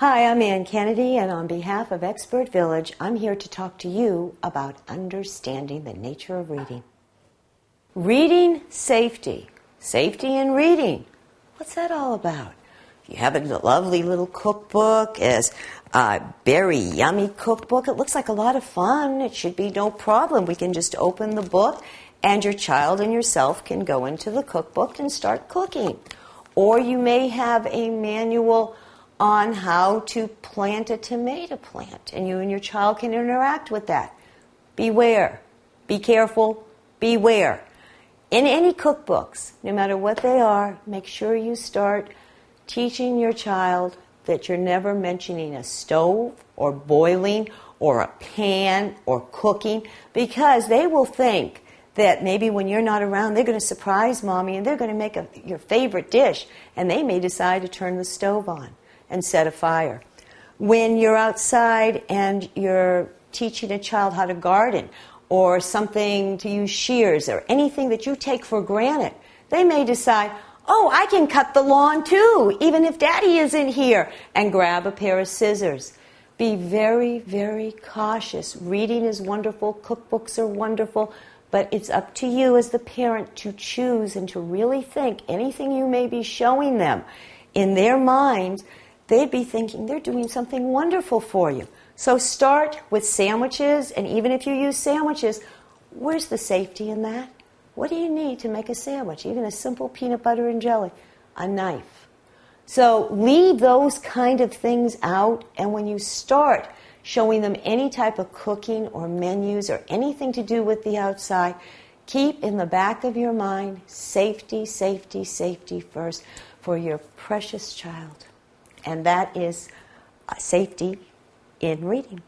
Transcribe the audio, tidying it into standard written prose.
Hi, I'm Ann Kennedy, and on behalf of Expert Village, I'm here to talk to you about understanding the nature of reading. Reading safety. Safety in reading. What's that all about? You have a lovely little cookbook, as a very yummy cookbook. It looks like a lot of fun. It should be no problem. We can just open the book, and your child and yourself can go into the cookbook and start cooking. Or you may have a manual on how to plant a tomato plant, and you and your child can interact with that. Beware. Be careful. Beware. In any cookbooks, no matter what they are, make sure you start teaching your child that you're never mentioning a stove or boiling or a pan or cooking, because they will think that maybe when you're not around, they're going to surprise mommy and they're going to make your favorite dish, and they may decide to turn the stove on and set a fire. When you're outside and you're teaching a child how to garden or something to use shears or anything that you take for granted, they may decide, oh, I can cut the lawn too, even if Daddy isn't here, and grab a pair of scissors. Be very, very cautious. Reading is wonderful, cookbooks are wonderful, but it's up to you as the parent to choose and to really think anything you may be showing them. In their minds, they'd be thinking they're doing something wonderful for you. So start with sandwiches, and even if you use sandwiches, where's the safety in that? What do you need to make a sandwich? Even a simple peanut butter and jelly. A knife. So leave those kind of things out, and when you start showing them any type of cooking or menus or anything to do with the outside, keep in the back of your mind safety, safety, safety first for your precious child. And that is safety in reading.